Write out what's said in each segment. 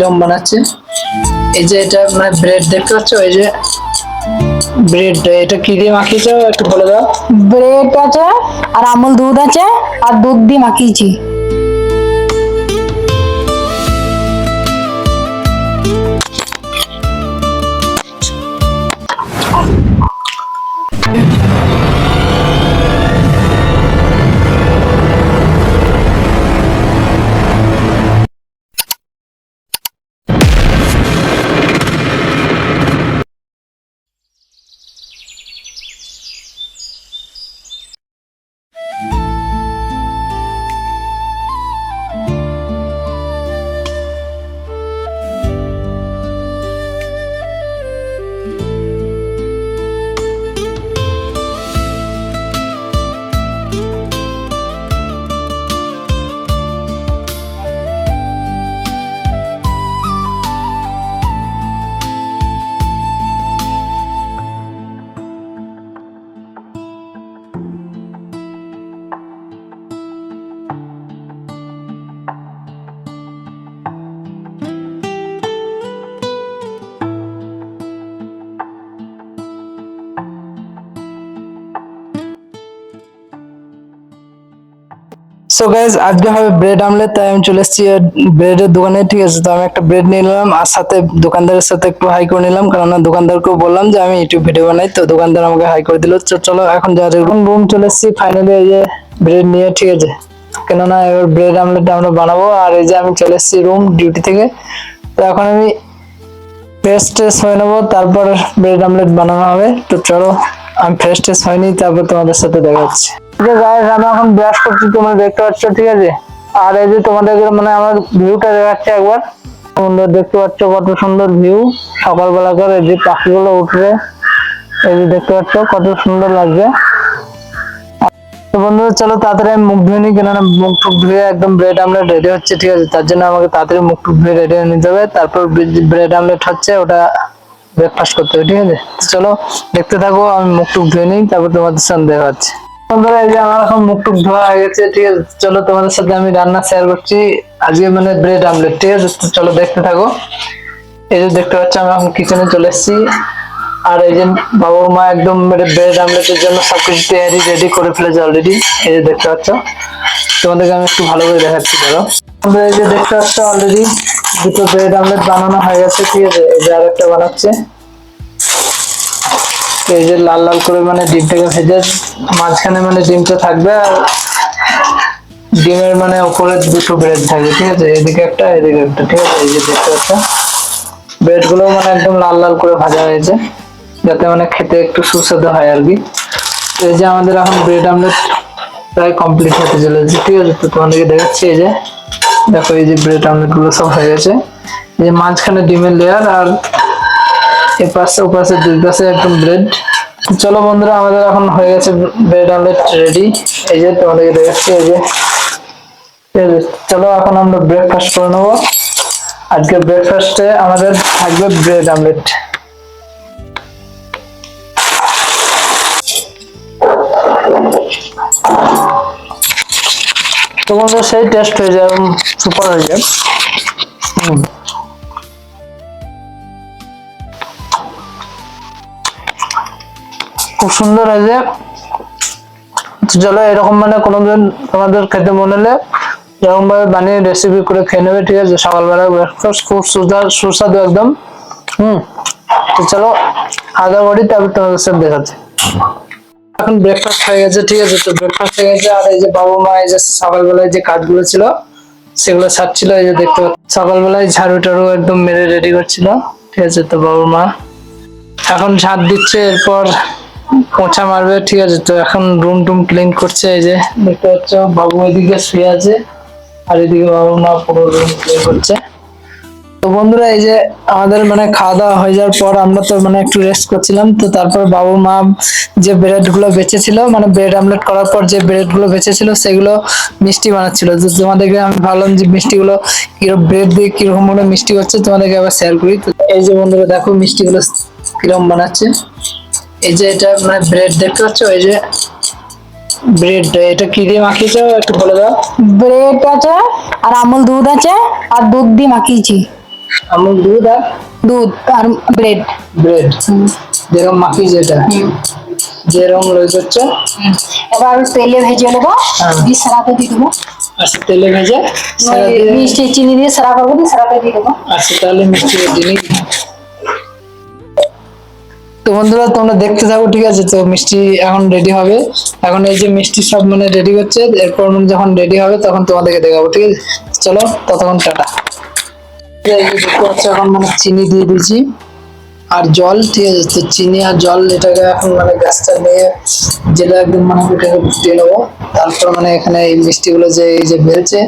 কিরম বানাচ্ছে। এই যে এটা মানে ব্রেড দেখতে পাচ্ছ, এই যে ব্রেড, এটা কি দিয়ে মাখিয়েছো একটু বলে দাও। ব্রেড আছে আর আমুল দুধ আছে আর দুধ দিয়ে মাখিয়েছি। সো গাইজ আজকে হবে ব্রেড আমলেট, তাই আমি চলে এসেছি ব্রেডের দোকানে। ঠিক আছে, তো আমি একটা ব্রেড নিয়ে নিলাম আর সাথে দোকানদারের সাথে একটু হাই করে নিলাম, কারণ দোকানদারকেও বললাম যে আমি ইউটিউব ভিডিও বানাই, তো দোকানদার আমাকে হাই করে দিল। চলো এখন যা রুম চলে এসেছি ফাইনালি, এই যে ব্রেড নিয়ে। ঠিক আছে, কেননা এবার ব্রেড আমলেট আমরা বানাবো। আর এই যে আমি চলে এসেছি রুম ডিউটি থেকে, তো এখন আমি ফ্রেশ ট্রেশ হয়ে নেবো, তারপর ব্রেড আমলেট বানানো হবে। তো চলো, আমি ফ্রেশ ট্রেশ হয়নি, তারপর তোমাদের সাথে দেখা হচ্ছে। যে গাইস আমি এখন ব্রাশ করছি, তোমরা দেখতে পাচ্ছ। ঠিক আছে, আর এই যে তোমাদেরকে মানে আমার ভিউটা দেখাচ্ছে একবার। সুন্দর দেখতে পাচ্ছ, কত সুন্দর ভিউ সকালবেলা করে, যে পাখিগুলো উঠবে, এই যে দেখতে পাচ্ছ কত সুন্দর লাগছে। তো বন্ধুরা চলো তাড়াতাড়ি আমি মুখ ধুয়ে নিই, কেননা মুখ টুক ধুয়ে একদম ব্রেড আমলেট রেডি হচ্ছে। ঠিক আছে, তার জন্য আমাকে তাড়াতাড়ি মুখ টুক ধুয়ে রেডি হয়ে নিতে হবে, তারপর ব্রেড আমলেট হচ্ছে ওটা ব্রেকফাস্ট করতে হবে। ঠিক আছে, তো চলো দেখতে থাকো, আমি মুখ টুক ধুয়ে নিই, তারপর তোমাদের সাথে দেখা হচ্ছে। বন্ধুরা এই যে আমার এখন মুখ টুক ধোয়া হয়ে গেছে। ঠিক আছে, চলো তোমাদের সাথে আমি রান্না শেয়ার করছি আজকে, মানে ব্রেড আমলেট। ঠিক আছে, তো চলো দেখতে থাকো। এই যে দেখতে পাচ্ছ আমি এখন কিচেনে চলে এসেছি, আর এই যে বাবা মা একদম ব্রেড আমলেটের জন্য সবকিছু তৈরি রেডি করে ফেলেছে অলরেডি। এই যে দেখতে পাচ্ছ, তোমাদেরকে আমি একটু ভালো করে দেখাচ্ছি। ধরো তোমরা এই যে দেখতে পাচ্ছ অলরেডি দুটো ব্রেড আমলেট বানানো হয়ে গেছে। ঠিক আছে, এই যে আরেকটা বানাচ্ছে। এই যে লাল লাল করে মানে ডিমটাকে ভেজে মাঝখানে মানে ডিমটা থাকবে, আর ডিমের মানে উপরে দুটো ব্রেড থাকবে। ঠিক আছে, এদিকে একটা এদিকে একটা। ঠিক আছে, এই যে দেখতে পাচ্ছ ব্রেড গুলো মানে একদম লাল লাল করে ভাজা হয়েছে, যাতে মানে খেতে একটু সুস্বাদু হয় আর কি। এই যে আমাদের এখন ব্রেড আমলেট প্রায় কমপ্লিট হতে চলেছে। ঠিক আছে, তো তোমাদেরকে দেখাচ্ছি। এই যে দেখো, এই যে ব্রেড আমলেট গুলো সব হয়ে গেছে। এই যে মাঝখানে ডিমের লেয়ার, আর এপাশে ওপাশে দুই পাশে একদম ব্রেড। চলো বন্ধুরা, আমাদের এখন হয়ে গেছে ব্রেড আমলেট রেডি। এই যে তোমাদেরকে দেখাচ্ছি। এই যে চলো এখন আমরা ব্রেকফাস্ট করে নেবো। আজকে ব্রেকফাস্টে আমাদের থাকবে ব্রেড আমলেট। তো বন্ধুরা সেই টেস্ট হয়ে যায়, সুপার হয়ে যায়। খুব সুন্দর হয়েছে। চলো এরকম মানে কোনোদিন তোমাদের খেতে মনে হলে এরকম ভাবে বানিয়ে রেসিপি করে খেয়ে নেবে। ঠিক আছে, সকালবেলা ব্রেকফাস্ট খুব সুস্বাদু একদম। তো চলো আদা করি, তারপর তোমাদের সাথে দেখাচ্ছি। এখন ব্রেকফাস্ট হয়ে গেছে। ঠিক আছে, তো ব্রেকফাস্ট হয়ে গেছে, আর এই যে বাবা মা এই যে সকালবেলায় যে কাজগুলো ছিল সেগুলো সারছিল। এই যে দেখতে পাচ্ছি সকালবেলায় ঝাড়ু টাড়ু একদম মেরে রেডি করছিল। ঠিক আছে, তো বাবা মা এখন ঝাড় দিচ্ছে, এরপর পোঁছা মারবে। ঠিক আছে, তো এখন রুম টুম ক্লিন করছে। এই যে দেখতে পাচ্ছ বাবু এদিকে শুয়ে আছে, আর এদিকে বাবা মা পুরো রুম ক্লিন করছে। তো বন্ধুরা এই যে আমাদের মানে খাওয়া দাওয়া হয়ে যাওয়ার পর আমরা তো মানে একটু রেস্ট করছিলাম। তো তারপর বাবু মা যে ব্রেড গুলো বেঁচেছিল, মানে ব্রেড আমলেট করার পর যে ব্রেড গুলো বেঁচেছিল সেগুলো মিষ্টি বানাচ্ছিল। তো তোমাদেরকে আমি ভাবলাম যে মিষ্টিগুলো কিরকম ব্রেড দিয়ে কিরকম ভাবে মিষ্টি হচ্ছে তোমাদেরকে আবার শেয়ার করি। তো এই যে বন্ধুরা দেখো মিষ্টিগুলো কিরকম বানাচ্ছে। এই যে এটা মানে ব্রেড দেখতে পাচ্ছ, এই যে ব্রেড, এটা কি দিয়ে মাখিয়েছো একটু বলে দাও। ব্রেড আছে আর আমুল দুধ আছে আর দুধ দিয়ে মাখিয়েছি। আমুল দুধ আর দুধ আর ব্রেড। ব্রেড যেরকম মাখি যেটা যেরকম রয়েছে। এবার তেলে ভেজে নেবো, দিয়ে সেরাতে দিয়ে দেবো। আচ্ছা তেলে ভেজে মিষ্টি চিনি দিয়ে সেরা করবো, দিয়ে সেরাতে দিয়ে দেবো। আচ্ছা তাহলে মিষ্টি দিনই। তো বন্ধুরা তোমরা দেখতে থাকো, ঠিক আছে? তো মিষ্টি এখন রেডি হবে। এখন এই যে মিষ্টি সব মানে রেডি হচ্ছে, এরপর মানে যখন রেডি হবে তখন তোমাদেরকে দেখাবো, ঠিক আছে? চলো ততক্ষণ টাটা। এই যে দেখতে পাচ্ছ এখন মানে চিনি দিয়ে দিয়েছি আর জল, ঠিক আছে? তো চিনি আর জল এটাকে এখন মানে গ্যাসটা নিয়ে যেটা একদম মানে এটাকে ফুটিয়ে নেবো। তারপর মানে এখানে এই মিষ্টিগুলো যে এই যে বেলছে,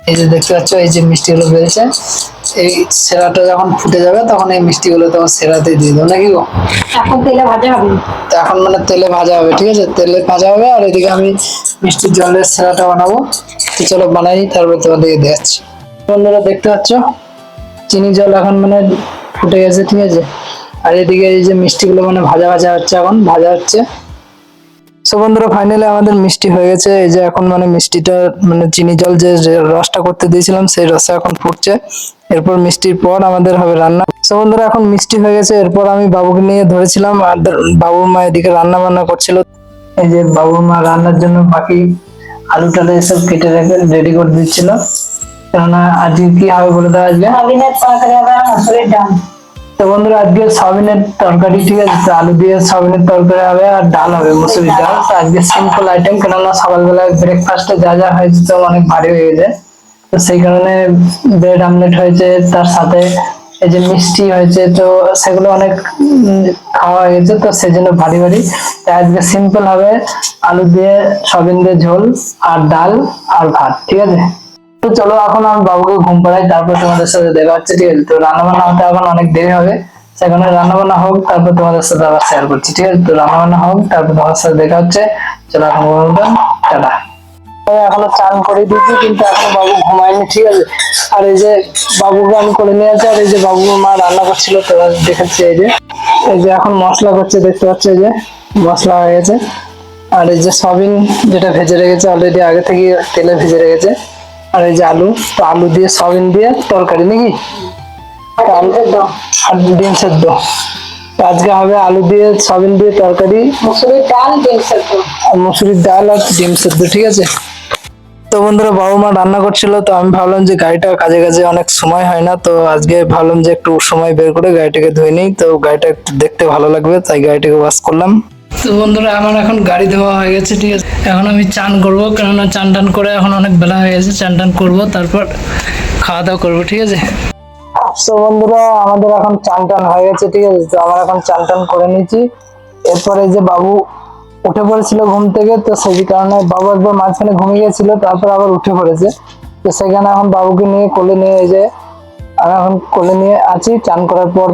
এই যে দেখতে পাচ্ছ এই যে মিষ্টিগুলো বেলছে, এই সেরাটা যখন ফুটে যাবে তখন এই মিষ্টিগুলো তখন সেরাতে দিয়ে দেবো নাকি গো? এখন তেলে ভাজা হবে। তো এখন মানে তেলে ভাজা হবে, ঠিক আছে? তেলে ভাজা হবে আর এদিকে আমি মিষ্টির জলের সেরাটা বানাবো। তো চলো বানাই, তারপর তোমাদেরকে দেখাচ্ছি। বন্ধুরা দেখতে পাচ্ছ চিনি জল এখন মানে ফুটে গেছে, ঠিক আছে? আর এদিকে এই যে মিষ্টিগুলো মানে ভাজা ভাজা হচ্ছে, এখন ভাজা হচ্ছে। সো বন্ধুরা ফাইনালি আমাদের মিষ্টি হয়ে গেছে। এই যে এখন মানে মিষ্টিটা মানে চিনি জল যে যে রসটা করতে দিয়েছিলাম সেই রসটা এখন ফুটছে। এরপর মিষ্টির পর আমাদের হবে রান্না। সো বন্ধুরা এখন মিষ্টি হয়ে গেছে, এরপর আমি বাবুকে নিয়ে ধরেছিলাম আর বাবুর মা এদিকে রান্না বান্না করছিল। এই যে বাবুর মা রান্নার জন্য বাকি আলু টালু এসব কেটে রেখে রেডি করে দিচ্ছিল। কেননা আজকে কি হবে বলে দাও আজকে? সয়াবিনের তরকারি হবে আর মসুরির ডাল। তো বন্ধুরা আজকে সয়াবিনের তরকারি, ঠিক আছে? তো আলু দিয়ে সয়াবিনের তরকারি হবে আর ডাল হবে মসুরির ডাল। তো আজকে সিম্পল আইটেম, কেননা সকালবেলা ব্রেকফাস্টে যা যা হয়েছে তো অনেক ভারী হয়ে গেছে। তো সেই কারণে ব্রেড আমলেট হয়েছে, তার সাথে এই যে মিষ্টি হয়েছে, তো সেগুলো অনেক খাওয়া হয়ে গেছে, তো সেই জন্য ভারী ভারী। তাই আজকে সিম্পল হবে আলু দিয়ে সয়াবিন দিয়ে ঝোল আর ডাল আর ভাত, ঠিক আছে? তো চলো এখন আমি বাবুকে ঘুম পাড়াই, তারপর তোমাদের সাথে দেখা হচ্ছে, ঠিক আছে? তো রান্না বান্না হতে এখন অনেক দেরি হবে, সেখানে রান্না বান্না হোক তারপর তোমাদের সাথে আবার শেয়ার করছি, ঠিক আছে? তো রান্না বান্না হোক তারপর তোমাদের সাথে দেখা হচ্ছে। চলো এখন বলবেন টাটা। এখনো চান করে দিয়েছি কিন্তু এখনো বাবু ঘুমায়নি, ঠিক আছে? আর এই যে বাবুকে আমি করে নিয়ে আছি, আর এই যে বাবুর মা রান্না করছিল তো দেখেছি। এই যে এখন মশলা করছে, দেখতে পাচ্ছি এই যে মশলা হয়ে গেছে। আর এই যে সয়াবিন যেটা ভেজে রেখেছে অলরেডি আগে থেকে তেলে ভেজে রেখেছে। আর এই যে আলু, তো আলু দিয়ে সয়াবিন দিয়ে তরকারি নাকি আর ডিম সেদ্ধ। তো আজকে হবে আলু দিয়ে সয়াবিন দিয়ে তরকারি, মসুরির ডাল, ডিম সেদ্ধ। আর মসুরির ডাল আর ডিম সেদ্ধ, ঠিক আছে? তো বন্ধুরা বাবু মা রান্না করছিল, তো আমি ভাবলাম যে গাড়িটা কাজে কাজে অনেক সময় হয় না, তো আজকে ভাবলাম যে একটু সময় বের করে গাড়িটাকে ধুয়ে নিই, তো গাড়িটা একটু দেখতে ভালো লাগবে তাই গাড়িটাকে ওয়াশ করলাম। তো বন্ধুরা আমার এখন গাড়ি ধোয়া হয়ে গেছে, ঠিক আছে? এখন আমি চান করবো, কেননা চান টান করে এখন অনেক বেলা হয়ে গেছে। চান টান করবো, তারপর খাওয়া দাওয়া করবো, ঠিক আছে? তো বন্ধুরা আমাদের এখন চান টান হয়ে গেছে, ঠিক আছে? তো আমার এখন চান টান করে নিয়েছি। এরপরে যে বাবু উঠে পড়েছিল ঘুম থেকে, তো সেই কারণে বাবু একবার মাঝখানে ঘুমিয়ে গেছিল, তারপর আবার উঠে পড়েছে। তো সেখানে এখন বাবুকে নিয়ে কোলে নিয়ে এই যে আমি এখন কোলে নিয়ে আছি। চান করার পর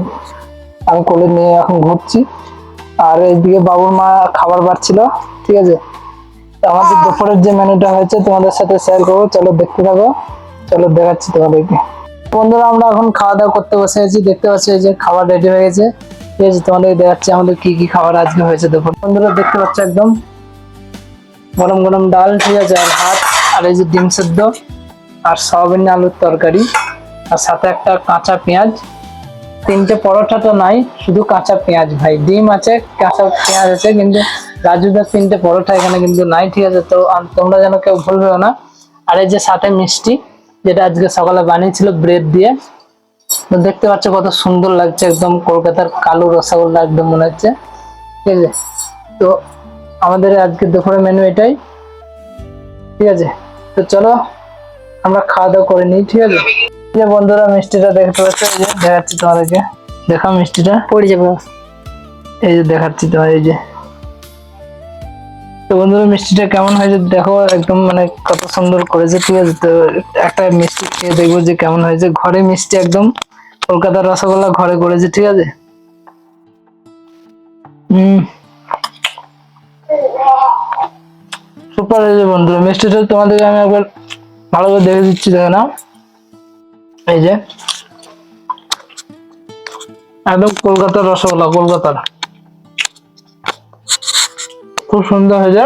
আমি কোলে নিয়ে এখন ঘুরছি। আর এইদিকে বাবুর মা খাবার বাড়ছিল, ঠিক আছে? তো আমাদের দুপুরের যে মেনুটা হয়েছে তোমাদের সাথে শেয়ার করবো, চলো দেখতে থাকো। চলো দেখাচ্ছি তোমাদেরকে। বন্ধুরা আমরা এখন খাওয়া দাওয়া করতে বসে আছি, দেখতে পাচ্ছি এই যে খাবার রেডি হয়ে গেছে, ঠিক আছে? তোমাদের দেখাচ্ছি আমাদের কি কি খাবার আজকে হয়েছে দুপুর। বন্ধুরা দেখতে পাচ্ছ একদম গরম গরম ডাল, ঠিক আছে? আর ভাত, আর এই যে ডিম সেদ্ধ আর সয়াবিন আলুর তরকারি, আর সাথে একটা কাঁচা পেঁয়াজ। তিনটে পরোটা তো নাই, শুধু কাঁচা পেঁয়াজ ভাই। ডিম আছে, কাঁচা পেঁয়াজ আছে, কিন্তু রাজুদার তিনটে পরোটা এখানে কিন্তু নাই, ঠিক আছে? তো তোমরা যেন কেউ ভুলবেও না। আর এই যে সাথে মিষ্টি, যেটা আজকে সকালে বানিয়েছিল ব্রেড দিয়ে। তো দেখতে পাচ্ছ কত সুন্দর লাগছে, একদম কলকাতার কালো রসগোল্লা একদম মনে হচ্ছে, ঠিক আছে? তো আমাদের আজকে দুপুরের মেনু এটাই, ঠিক আছে? তো চলো আমরা খাওয়া দাওয়া করে নিই, ঠিক আছে? এই যে বন্ধুরা মিষ্টিটা দেখতে পাচ্ছ, এই যে দেখাচ্ছি তোমাদেরকে, দেখো মিষ্টিটা পড়ে যাবে। এই যে দেখাচ্ছি তোমার, এই যে। তো বন্ধুরা মিষ্টিটা কেমন হয়েছে দেখো, একদম মানে কত সুন্দর করেছে, ঠিক আছে? তো একটা মিষ্টি খেয়ে দেখবো যে কেমন হয়েছে। ঘরে মিষ্টি একদম কলকাতার রসগোল্লা ঘরে করেছে, ঠিক আছে? সুপার হয়েছে বন্ধুরা মিষ্টিটা। তোমাদেরকে আমি একবার ভালো করে দেখে দিচ্ছি, দেখে নাও। এই যে একদম কলকাতার রসগোল্লা, কলকাতার, খুব সুন্দর হয়েছে।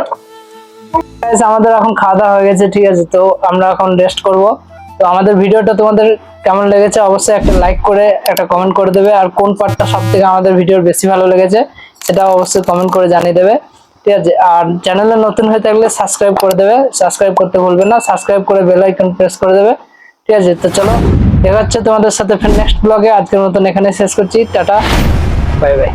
আমাদের এখন খাওয়া দাওয়া হয়ে গেছে, ঠিক আছে? তো আমরা এখন রেস্ট করব। তো আমাদের ভিডিওটা তোমাদের কেমন লেগেছে অবশ্যই একটা লাইক করে একটা কমেন্ট করে দেবে, আর কোন পার্টটা সব থেকে আমাদের ভিডিওর বেশি ভালো লেগেছে সেটাও অবশ্যই কমেন্ট করে জানিয়ে দেবে। ঠিক আছে, আর চ্যানেলে নতুন হয়ে থাকলে সাবস্ক্রাইব করে দেবে, সাবস্ক্রাইব করতে ভুলবে না, সাবস্ক্রাইব করে বেল আইকন প্রেস করে দেবে। ঠিক আছে, তো চলো দেখা হচ্ছে তোমাদের সাথে ফের নেক্সট ব্লগে। আজকের মতন এখানে শেষ করছি, টাটা, বাই বাই।